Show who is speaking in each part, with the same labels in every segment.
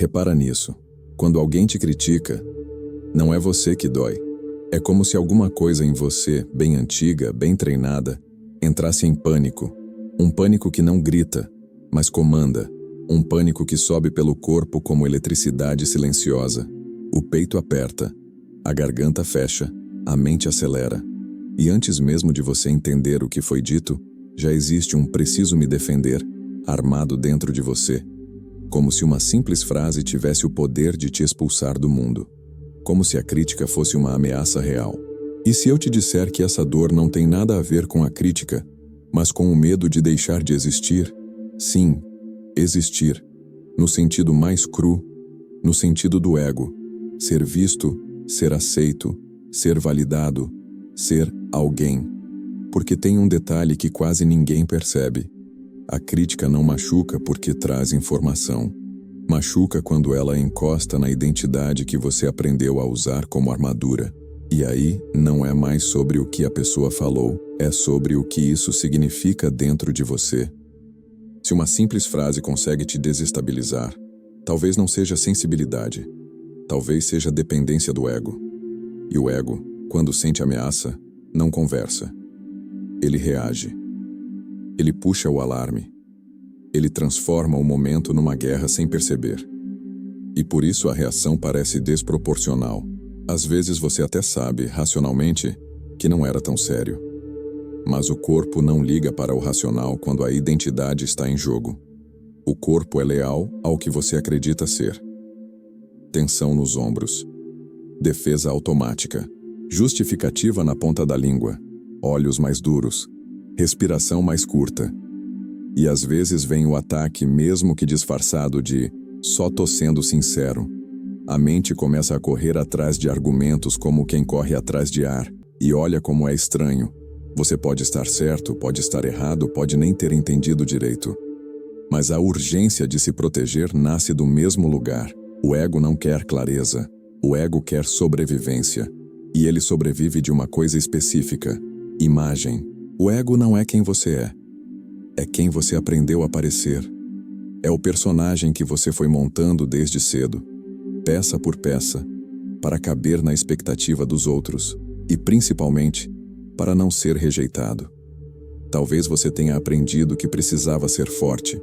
Speaker 1: Repara nisso. Quando alguém te critica, não é você que dói. É como se alguma coisa em você, bem antiga, bem treinada, entrasse em pânico. Um pânico que não grita, mas comanda. Um pânico que sobe pelo corpo como eletricidade silenciosa. O peito aperta, a garganta fecha, a mente acelera. E antes mesmo de você entender o que foi dito, já existe um preciso me defender, armado dentro de você. Como se uma simples frase tivesse o poder de te expulsar do mundo. Como se a crítica fosse uma ameaça real. E se eu te disser que essa dor não tem nada a ver com a crítica, mas com o medo de deixar de existir? Sim, existir. No sentido mais cru, no sentido do ego. Ser visto, ser aceito, ser validado, ser alguém. Porque tem um detalhe que quase ninguém percebe. A crítica não machuca porque traz informação. Machuca quando ela encosta na identidade que você aprendeu a usar como armadura. E aí, não é mais sobre o que a pessoa falou, é sobre o que isso significa dentro de você. Se uma simples frase consegue te desestabilizar, talvez não seja sensibilidade, talvez seja dependência do ego. E o ego, quando sente ameaça, não conversa. Ele reage. Ele puxa o alarme. Ele transforma o momento numa guerra sem perceber. E por isso a reação parece desproporcional. Às vezes você até sabe, racionalmente, que não era tão sério. Mas o corpo não liga para o racional quando a identidade está em jogo. O corpo é leal ao que você acredita ser. Tensão nos ombros. Defesa automática. Justificativa na ponta da língua. Olhos mais duros. Respiração mais curta. E às vezes vem o ataque, mesmo que disfarçado de "só tô sendo sincero". A mente começa a correr atrás de argumentos como quem corre atrás de ar, e olha como é estranho. Você pode estar certo, pode estar errado, pode nem ter entendido direito. Mas a urgência de se proteger nasce do mesmo lugar. O ego não quer clareza, o ego quer sobrevivência. E ele sobrevive de uma coisa específica: imagem. O ego não é quem você é. É quem você aprendeu a parecer. É o personagem que você foi montando desde cedo, peça por peça, para caber na expectativa dos outros e, principalmente, para não ser rejeitado. Talvez você tenha aprendido que precisava ser forte.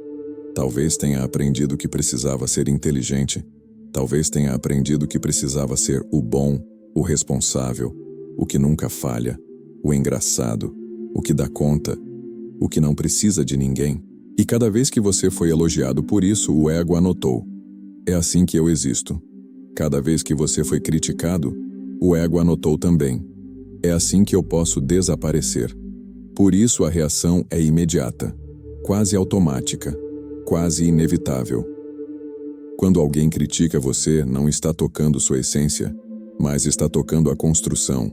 Speaker 1: Talvez tenha aprendido que precisava ser inteligente. Talvez tenha aprendido que precisava ser o bom, o responsável, o que nunca falha, o engraçado, o que dá conta, o que não precisa de ninguém. E cada vez que você foi elogiado por isso, o ego anotou: é assim que eu existo. Cada vez que você foi criticado, o ego anotou também: é assim que eu posso desaparecer. Por isso a reação é imediata, quase automática, quase inevitável. Quando alguém critica você, não está tocando sua essência, mas está tocando a construção.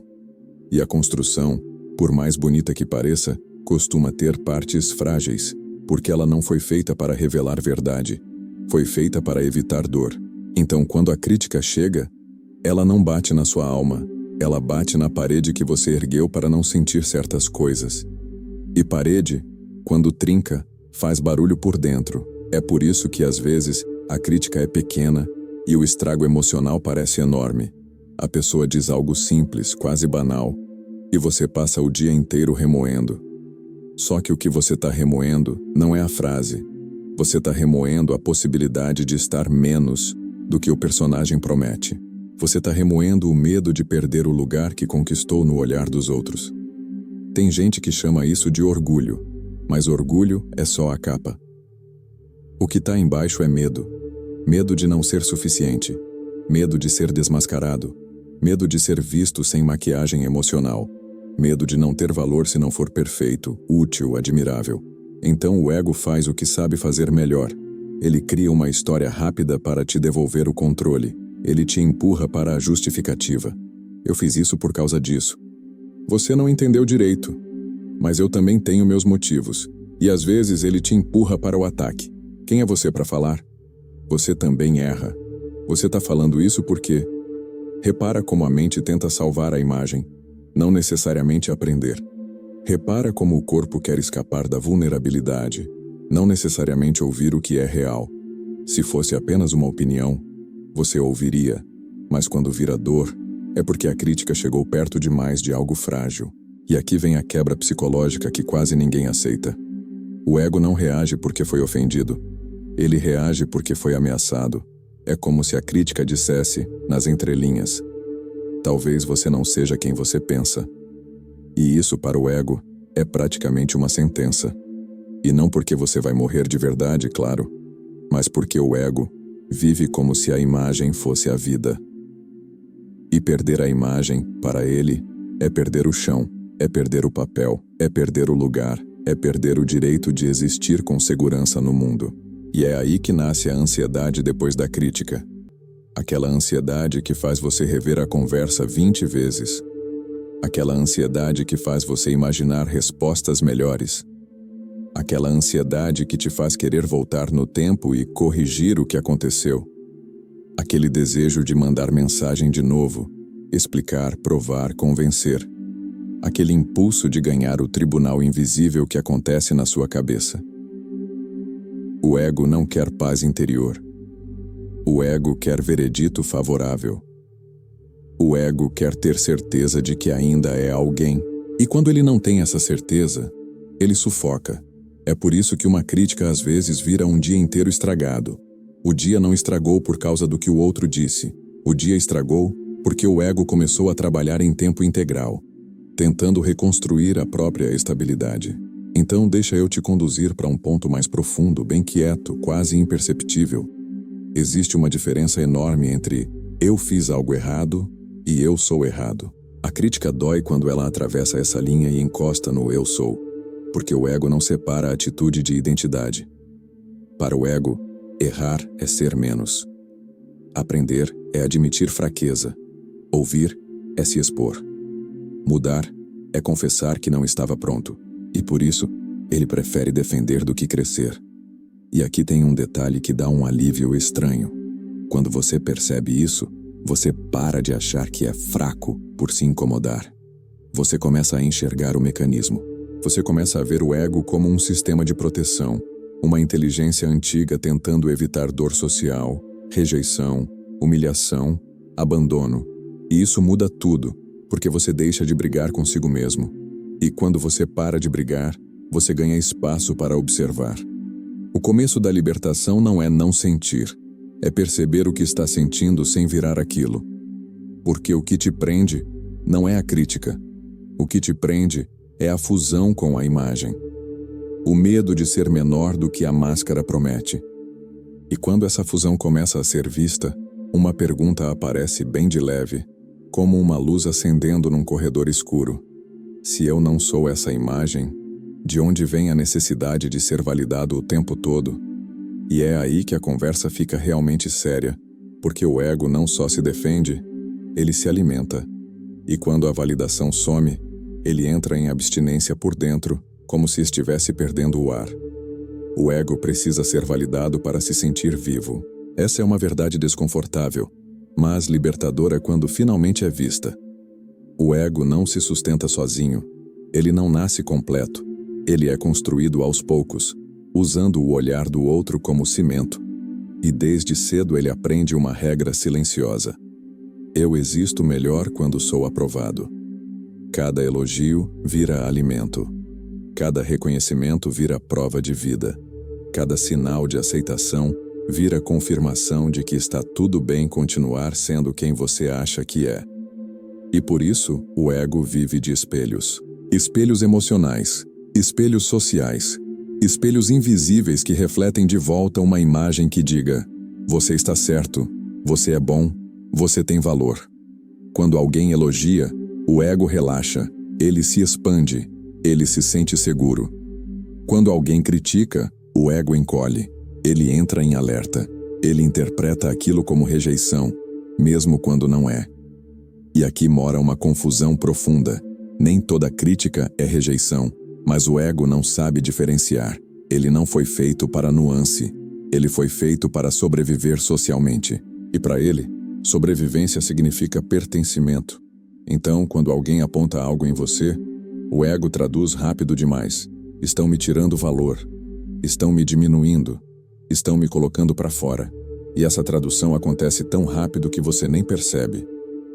Speaker 1: E a construção, por mais bonita que pareça, costuma ter partes frágeis, porque ela não foi feita para revelar verdade, foi feita para evitar dor. Então, quando a crítica chega, ela não bate na sua alma, ela bate na parede que você ergueu para não sentir certas coisas. E parede, quando trinca, faz barulho por dentro. É por isso que, às vezes, a crítica é pequena e o estrago emocional parece enorme. A pessoa diz algo simples, quase banal, e você passa o dia inteiro remoendo. Só que o que você está remoendo não é a frase. Você está remoendo a possibilidade de estar menos do que o personagem promete. Você está remoendo o medo de perder o lugar que conquistou no olhar dos outros. Tem gente que chama isso de orgulho, mas orgulho é só a capa. O que está embaixo é medo. Medo de não ser suficiente. Medo de ser desmascarado. Medo de ser visto sem maquiagem emocional. Medo de não ter valor se não for perfeito, útil, admirável. Então o ego faz o que sabe fazer melhor. Ele cria uma história rápida para te devolver o controle. Ele te empurra para a justificativa. Eu fiz isso por causa disso. Você não entendeu direito, mas eu também tenho meus motivos. E às vezes ele te empurra para o ataque. Quem é você para falar? Você também erra. Você está falando isso porque... Repara como a mente tenta salvar a imagem, não necessariamente aprender. Repara como o corpo quer escapar da vulnerabilidade, não necessariamente ouvir o que é real. Se fosse apenas uma opinião, você ouviria, mas quando vira dor, é porque a crítica chegou perto demais de algo frágil. E aqui vem a quebra psicológica que quase ninguém aceita. O ego não reage porque foi ofendido. Ele reage porque foi ameaçado. É como se a crítica dissesse, nas entrelinhas, talvez você não seja quem você pensa. E isso, para o ego, é praticamente uma sentença. E não porque você vai morrer de verdade, claro, mas porque o ego vive como se a imagem fosse a vida. E perder a imagem, para ele, é perder o chão, é perder o papel, é perder o lugar, é perder o direito de existir com segurança no mundo. E é aí que nasce a ansiedade depois da crítica. Aquela ansiedade que faz você rever a conversa 20 vezes. Aquela ansiedade que faz você imaginar respostas melhores. Aquela ansiedade que te faz querer voltar no tempo e corrigir o que aconteceu. Aquele desejo de mandar mensagem de novo, explicar, provar, convencer. Aquele impulso de ganhar o tribunal invisível que acontece na sua cabeça. O ego não quer paz interior. O ego quer veredito favorável. O ego quer ter certeza de que ainda é alguém. E quando ele não tem essa certeza, ele sufoca. É por isso que uma crítica às vezes vira um dia inteiro estragado. O dia não estragou por causa do que o outro disse. O dia estragou porque o ego começou a trabalhar em tempo integral, tentando reconstruir a própria estabilidade. Então deixa eu te conduzir para um ponto mais profundo, bem quieto, quase imperceptível. Existe uma diferença enorme entre eu fiz algo errado e eu sou errado. A crítica dói quando ela atravessa essa linha e encosta no eu sou, porque o ego não separa a atitude de identidade. Para o ego, errar é ser menos. Aprender é admitir fraqueza. Ouvir é se expor. Mudar é confessar que não estava pronto. E por isso, ele prefere defender do que crescer. E aqui tem um detalhe que dá um alívio estranho. Quando você percebe isso, você para de achar que é fraco por se incomodar. Você começa a enxergar o mecanismo. Você começa a ver o ego como um sistema de proteção, uma inteligência antiga tentando evitar dor social, rejeição, humilhação, abandono. E isso muda tudo, porque você deixa de brigar consigo mesmo. E quando você para de brigar, você ganha espaço para observar. O começo da libertação não é não sentir, é perceber o que está sentindo sem virar aquilo. Porque o que te prende não é a crítica. O que te prende é a fusão com a imagem. O medo de ser menor do que a máscara promete. E quando essa fusão começa a ser vista, uma pergunta aparece bem de leve, como uma luz acendendo num corredor escuro. Se eu não sou essa imagem, de onde vem a necessidade de ser validado o tempo todo? E é aí que a conversa fica realmente séria, porque o ego não só se defende, ele se alimenta. E quando a validação some, ele entra em abstinência por dentro, como se estivesse perdendo o ar. O ego precisa ser validado para se sentir vivo. Essa é uma verdade desconfortável, mas libertadora quando finalmente é vista. O ego não se sustenta sozinho. Ele não nasce completo. Ele é construído aos poucos, usando o olhar do outro como cimento. E desde cedo ele aprende uma regra silenciosa. Eu existo melhor quando sou aprovado. Cada elogio vira alimento. Cada reconhecimento vira prova de vida. Cada sinal de aceitação vira confirmação de que está tudo bem continuar sendo quem você acha que é. E por isso, o ego vive de espelhos. Espelhos emocionais, espelhos sociais, espelhos invisíveis que refletem de volta uma imagem que diga: você está certo, você é bom, você tem valor. Quando alguém elogia, o ego relaxa, ele se expande, ele se sente seguro. Quando alguém critica, o ego encolhe, ele entra em alerta, ele interpreta aquilo como rejeição, mesmo quando não é. E aqui mora uma confusão profunda. Nem toda crítica é rejeição, mas o ego não sabe diferenciar. Ele não foi feito para nuance, ele foi feito para sobreviver socialmente. E para ele, sobrevivência significa pertencimento. Então, quando alguém aponta algo em você, o ego traduz rápido demais. Estão me tirando valor. Estão me diminuindo. estão me colocando para fora. E essa tradução acontece tão rápido que você nem percebe.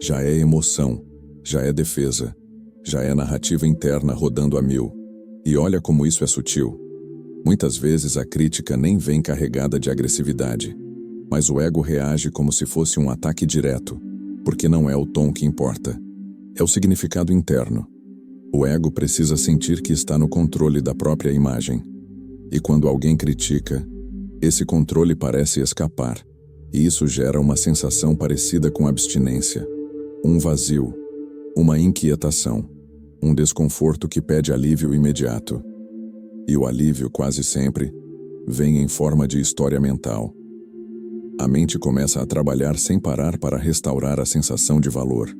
Speaker 1: Já é emoção, já é defesa, já é narrativa interna rodando a mil. E olha como isso é sutil. Muitas vezes a crítica nem vem carregada de agressividade, mas o ego reage como se fosse um ataque direto, porque não é o tom que importa. É o significado interno. O ego precisa sentir que está no controle da própria imagem. E quando alguém critica, esse controle parece escapar, e isso gera uma sensação parecida com abstinência, um vazio, uma inquietação, um desconforto que pede alívio imediato. E o alívio, quase sempre, vem em forma de história mental. A mente começa a trabalhar sem parar para restaurar a sensação de valor.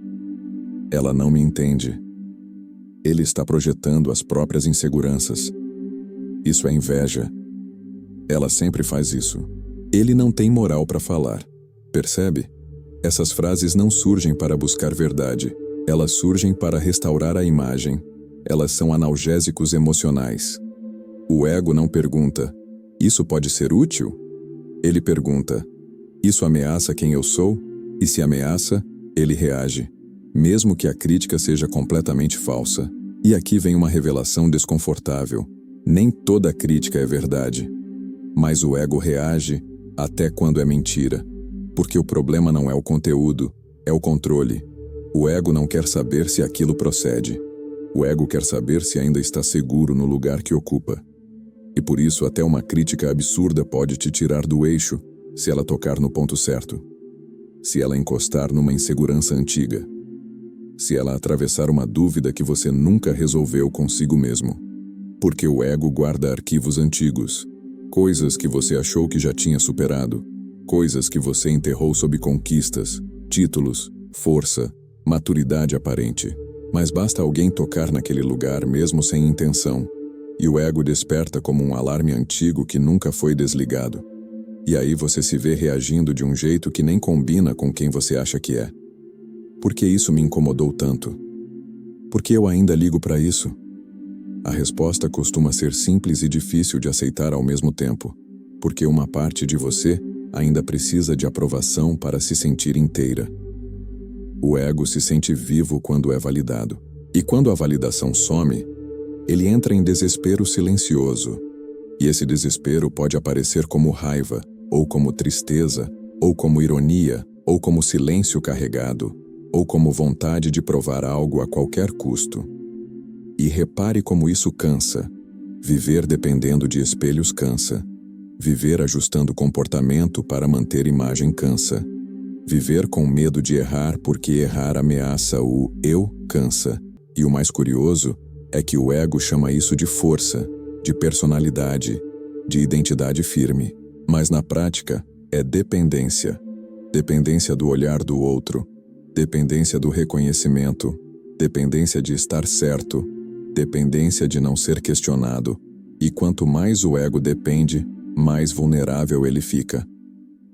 Speaker 1: Ela não me entende. Ele está projetando as próprias inseguranças. Isso é inveja. Ela sempre faz isso. Ele não tem moral para falar. Percebe? Essas frases não surgem para buscar verdade. Elas surgem para restaurar a imagem. Elas são analgésicos emocionais. O ego não pergunta, isso pode ser útil? Ele pergunta, isso ameaça quem eu sou? E se ameaça, ele reage, mesmo que a crítica seja completamente falsa. E aqui vem uma revelação desconfortável. Nem toda crítica é verdade. Mas o ego reage até quando é mentira. Porque o problema não é o conteúdo, é o controle. O ego não quer saber se aquilo procede. O ego quer saber se ainda está seguro no lugar que ocupa. E por isso até uma crítica absurda pode te tirar do eixo, se ela tocar no ponto certo. Se ela encostar numa insegurança antiga. Se ela atravessar uma dúvida que você nunca resolveu consigo mesmo. Porque o ego guarda arquivos antigos. Coisas que você achou que já tinha superado. Coisas que você enterrou sob conquistas, títulos, força, maturidade aparente. Mas basta alguém tocar naquele lugar mesmo sem intenção. E o ego desperta como um alarme antigo que nunca foi desligado. E aí você se vê reagindo de um jeito que nem combina com quem você acha que é. Por que isso me incomodou tanto? Por que eu ainda ligo para isso? A resposta costuma ser simples e difícil de aceitar ao mesmo tempo, porque uma parte de você ainda precisa de aprovação para se sentir inteira. O ego se sente vivo quando é validado, e quando a validação some, ele entra em desespero silencioso. E esse desespero pode aparecer como raiva, ou como tristeza, ou como ironia, ou como silêncio carregado, ou como vontade de provar algo a qualquer custo. E repare como isso cansa. Viver dependendo de espelhos cansa. Viver ajustando comportamento para manter imagem cansa. Viver com medo de errar porque errar ameaça o eu cansa. E o mais curioso é que o ego chama isso de força, de personalidade, de identidade firme. Mas na prática, é dependência. Dependência do olhar do outro, dependência do reconhecimento, dependência de estar certo, dependência de não ser questionado. E quanto mais o ego depende, mais vulnerável ele fica.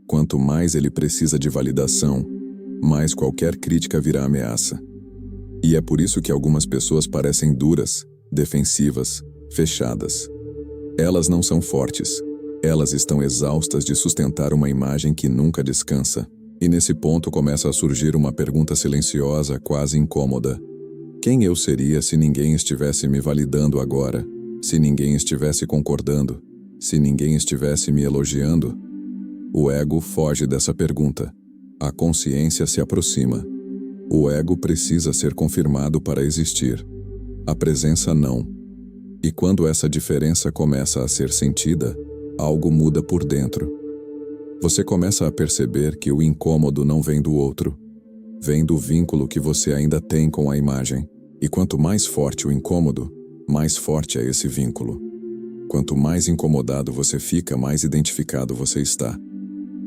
Speaker 1: Quanto mais ele precisa de validação, mais qualquer crítica virá ameaça. E é por isso que algumas pessoas parecem duras, defensivas, fechadas. Elas não são fortes. Elas estão exaustas de sustentar uma imagem que nunca descansa. E nesse ponto começa a surgir uma pergunta silenciosa, quase incômoda. Quem eu seria se ninguém estivesse me validando agora? Se ninguém estivesse concordando? Se ninguém estivesse me elogiando? O ego foge dessa pergunta. A consciência se aproxima. O ego precisa ser confirmado para existir. A presença não. E quando essa diferença começa a ser sentida, algo muda por dentro. Você começa a perceber que o incômodo não vem do outro. Vem do vínculo que você ainda tem com a imagem. E quanto mais forte o incômodo, mais forte é esse vínculo. Quanto mais incomodado você fica, mais identificado você está.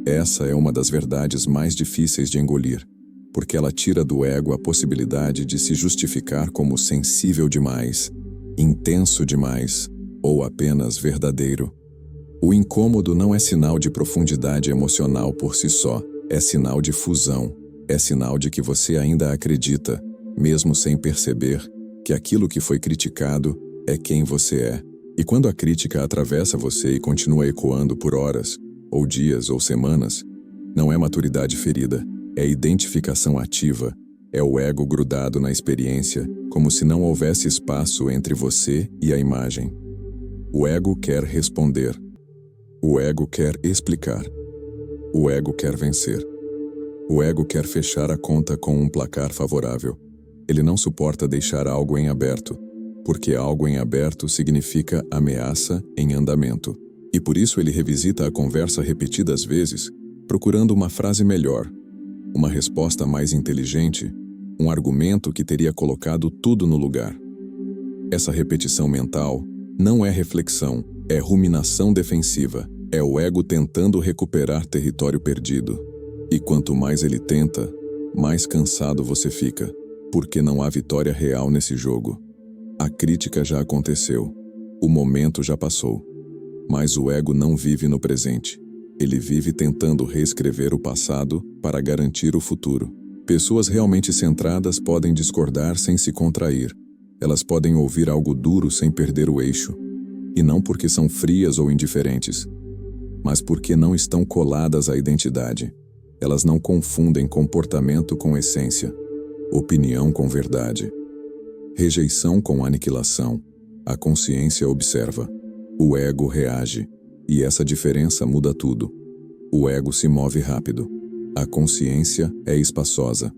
Speaker 1: Essa é uma das verdades mais difíceis de engolir, porque ela tira do ego a possibilidade de se justificar como sensível demais, intenso demais, ou apenas verdadeiro. O incômodo não é sinal de profundidade emocional por si só, é sinal de fusão, é sinal de que você ainda acredita, mesmo sem perceber, que aquilo que foi criticado é quem você é. E quando a crítica atravessa você e continua ecoando por horas, ou dias, ou semanas, não é maturidade ferida, é identificação ativa, é o ego grudado na experiência, como se não houvesse espaço entre você e a imagem. O ego quer responder. O ego quer explicar. O ego quer vencer. O ego quer fechar a conta com um placar favorável. Ele não suporta deixar algo em aberto, porque algo em aberto significa ameaça em andamento. E por isso ele revisita a conversa repetidas vezes, procurando uma frase melhor, uma resposta mais inteligente, um argumento que teria colocado tudo no lugar. Essa repetição mental não é reflexão, é ruminação defensiva, é o ego tentando recuperar território perdido. E quanto mais ele tenta, mais cansado você fica, porque não há vitória real nesse jogo. A crítica já aconteceu, o momento já passou, mas o ego não vive no presente. Ele vive tentando reescrever o passado para garantir o futuro. Pessoas realmente centradas podem discordar sem se contrair. Elas podem ouvir algo duro sem perder o eixo. E não porque são frias ou indiferentes, mas porque não estão coladas à identidade. Elas não confundem comportamento com essência, opinião com verdade, rejeição com aniquilação. A consciência observa, o ego reage, e essa diferença muda tudo. O ego se move rápido, a consciência é espaçosa.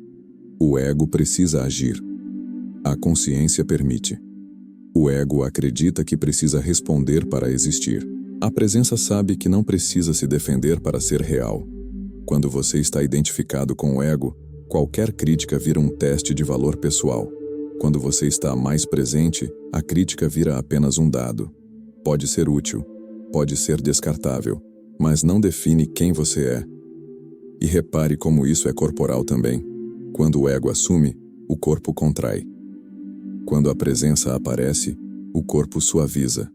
Speaker 1: O ego precisa agir, a consciência permite. O ego acredita que precisa responder para existir. A presença sabe que não precisa se defender para ser real. Quando você está identificado com o ego, qualquer crítica vira um teste de valor pessoal. Quando você está mais presente, a crítica vira apenas um dado. Pode ser útil, pode ser descartável, mas não define quem você é. E repare como isso é corporal também. Quando o ego assume, o corpo contrai. Quando a presença aparece, o corpo suaviza.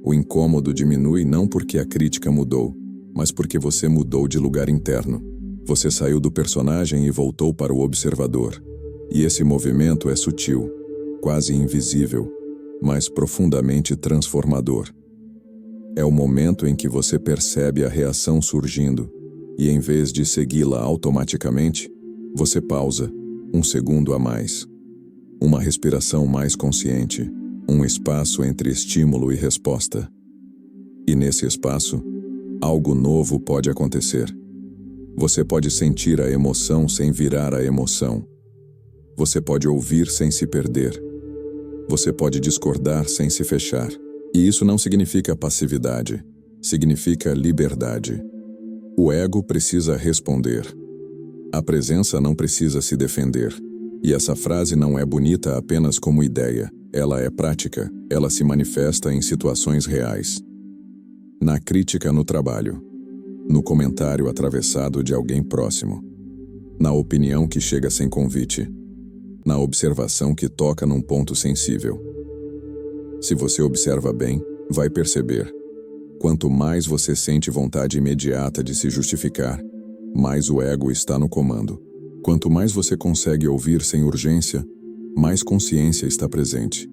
Speaker 1: O incômodo diminui não porque a crítica mudou, mas porque você mudou de lugar interno. Você saiu do personagem e voltou para o observador. E esse movimento é sutil, quase invisível, mas profundamente transformador. É o momento em que você percebe a reação surgindo, e em vez de segui-la automaticamente, você pausa, um segundo a mais. Uma respiração mais consciente, um espaço entre estímulo e resposta. E nesse espaço, algo novo pode acontecer. Você pode sentir a emoção sem virar a emoção. Você pode ouvir sem se perder. Você pode discordar sem se fechar. E isso não significa passividade, significa liberdade. O ego precisa responder. A presença não precisa se defender. E essa frase não é bonita apenas como ideia. Ela é prática, ela se manifesta em situações reais. Na crítica no trabalho, no comentário atravessado de alguém próximo, na opinião que chega sem convite, na observação que toca num ponto sensível. Se você observa bem, vai perceber. Quanto mais você sente vontade imediata de se justificar, mais o ego está no comando. Quanto mais você consegue ouvir sem urgência, mais consciência está presente.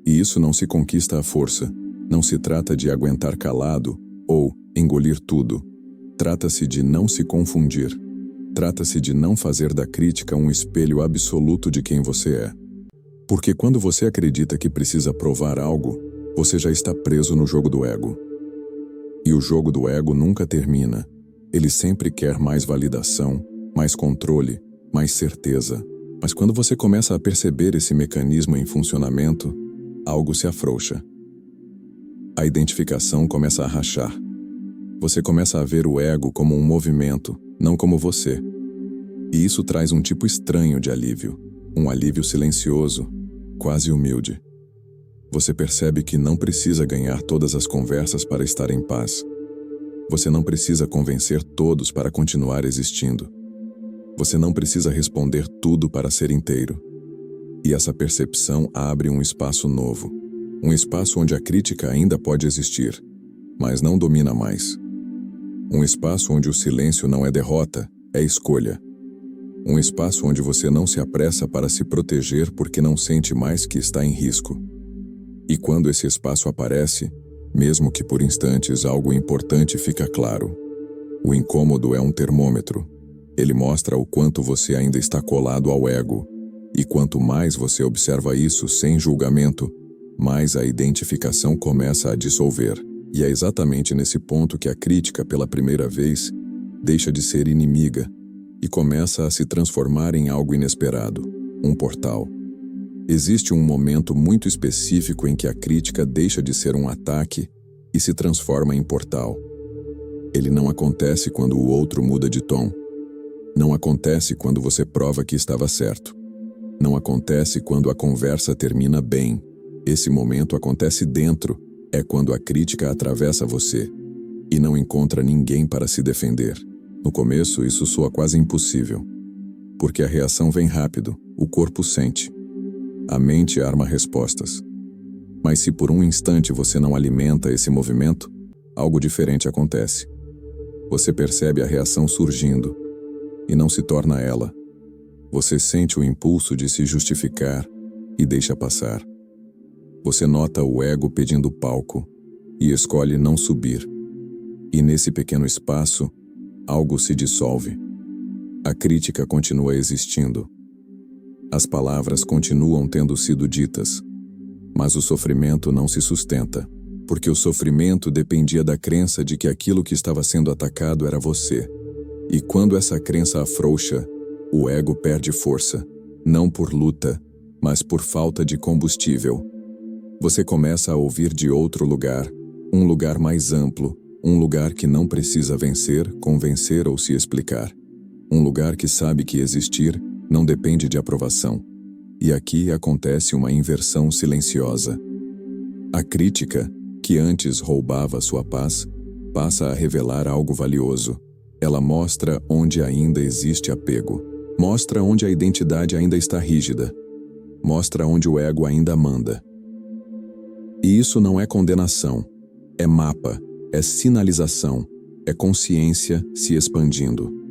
Speaker 1: E isso não se conquista à força. Não se trata de aguentar calado ou engolir tudo. Trata-se de não se confundir. Trata-se de não fazer da crítica um espelho absoluto de quem você é. Porque quando você acredita que precisa provar algo, você já está preso no jogo do ego. E o jogo do ego nunca termina. Ele sempre quer mais validação, mais controle, mais certeza. Mas quando você começa a perceber esse mecanismo em funcionamento, algo se afrouxa. A identificação começa a rachar. Você começa a ver o ego como um movimento, não como você. E isso traz um tipo estranho de alívio. Um alívio silencioso, quase humilde. Você percebe que não precisa ganhar todas as conversas para estar em paz. Você não precisa convencer todos para continuar existindo. Você não precisa responder tudo para ser inteiro. E essa percepção abre um espaço novo. Um espaço onde a crítica ainda pode existir, mas não domina mais. Um espaço onde o silêncio não é derrota, é escolha. Um espaço onde você não se apressa para se proteger porque não sente mais que está em risco. E quando esse espaço aparece, Mesmo que por instantes algo importante fica claro. O incômodo é um termômetro. Ele mostra o quanto você ainda está colado ao ego. E quanto mais você observa isso sem julgamento, mais a identificação começa a dissolver. E é exatamente nesse ponto que a crítica, pela primeira vez, deixa de ser inimiga e começa a se transformar em algo inesperado, um portal. Existe um momento muito específico em que a crítica deixa de ser um ataque e se transforma em portal. Ele não acontece quando o outro muda de tom. Não acontece quando você prova que estava certo. Não acontece quando a conversa termina bem. Esse momento acontece dentro, é quando a crítica atravessa você e não encontra ninguém para se defender. No começo, isso soa quase impossível, porque a reação vem rápido, o corpo sente. A mente arma respostas. Mas se por um instante você não alimenta esse movimento, algo diferente acontece. Você percebe a reação surgindo e não se torna ela. Você sente o impulso de se justificar e deixa passar. Você nota o ego pedindo palco e escolhe não subir. E nesse pequeno espaço, algo se dissolve. A crítica continua existindo. As palavras continuam tendo sido ditas, mas o sofrimento não se sustenta, porque o sofrimento dependia da crença de que aquilo que estava sendo atacado era você. E quando essa crença afrouxa, o ego perde força, não por luta, mas por falta de combustível. Você começa a ouvir de outro lugar, um lugar mais amplo, um lugar que não precisa vencer, convencer ou se explicar. Um lugar que sabe que existir não depende de aprovação. E aqui acontece uma inversão silenciosa. A crítica, que antes roubava sua paz, passa a revelar algo valioso. Ela mostra onde ainda existe apego. Mostra onde a identidade ainda está rígida. Mostra onde o ego ainda manda. E isso não é condenação. É mapa, é sinalização, é consciência se expandindo.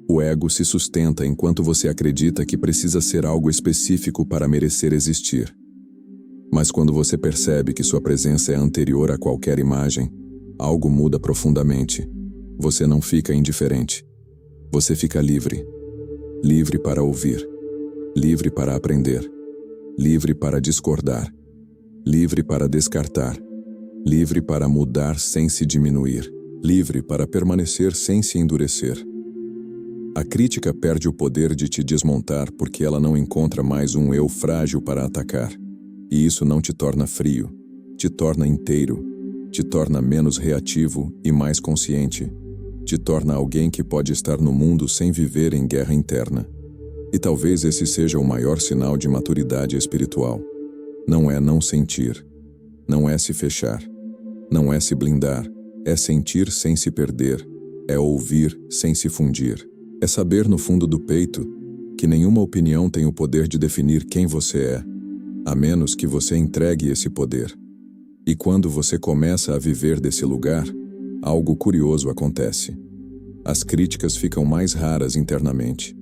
Speaker 1: O ego se sustenta enquanto você acredita que precisa ser algo específico para merecer existir. Mas quando você percebe que sua presença é anterior a qualquer imagem, algo muda profundamente. Você não fica indiferente. Você fica livre. Livre para ouvir. Livre para aprender. Livre para discordar. Livre para descartar. Livre para mudar sem se diminuir. Livre para permanecer sem se endurecer. A crítica perde o poder de te desmontar porque ela não encontra mais um eu frágil para atacar. E isso não te torna frio, te torna inteiro, te torna menos reativo e mais consciente, te torna alguém que pode estar no mundo sem viver em guerra interna. E talvez esse seja o maior sinal de maturidade espiritual. Não é não sentir, não é se fechar, não é se blindar, é sentir sem se perder, é ouvir sem se fundir. É saber no fundo do peito que nenhuma opinião tem o poder de definir quem você é, a menos que você entregue esse poder. E quando você começa a viver desse lugar, algo curioso acontece. As críticas ficam mais raras internamente.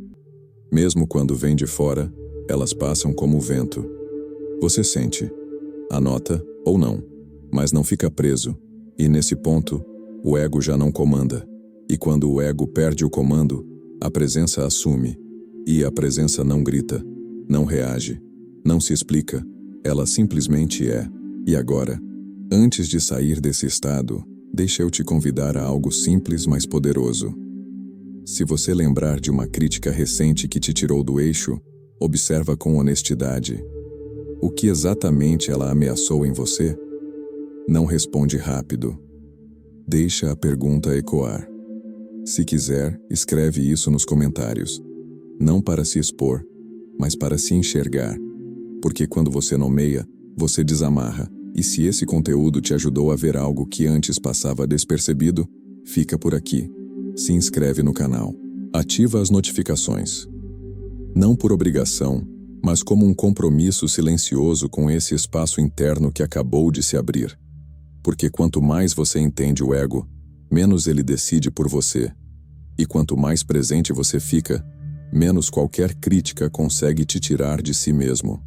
Speaker 1: Mesmo quando vêm de fora, elas passam como o vento. Você sente, anota ou não, mas não fica preso. E nesse ponto, o ego já não comanda. E quando o ego perde o comando, a presença assume, e a presença não grita, não reage, não se explica, ela simplesmente é. E agora, antes de sair desse estado, deixa eu te convidar a algo simples, mas poderoso. Se você lembrar de uma crítica recente que te tirou do eixo, observa com honestidade. O que exatamente ela ameaçou em você? Não responde rápido. Deixa a pergunta ecoar. Se quiser, escreve isso nos comentários. Não para se expor, mas para se enxergar. Porque quando você nomeia, você desamarra. E se esse conteúdo te ajudou a ver algo que antes passava despercebido, fica por aqui. Se inscreve no canal. Ativa as notificações. Não por obrigação, mas como um compromisso silencioso com esse espaço interno que acabou de se abrir. Porque quanto mais você entende o ego, menos ele decide por você. E quanto mais presente você fica, menos qualquer crítica consegue te tirar de si mesmo.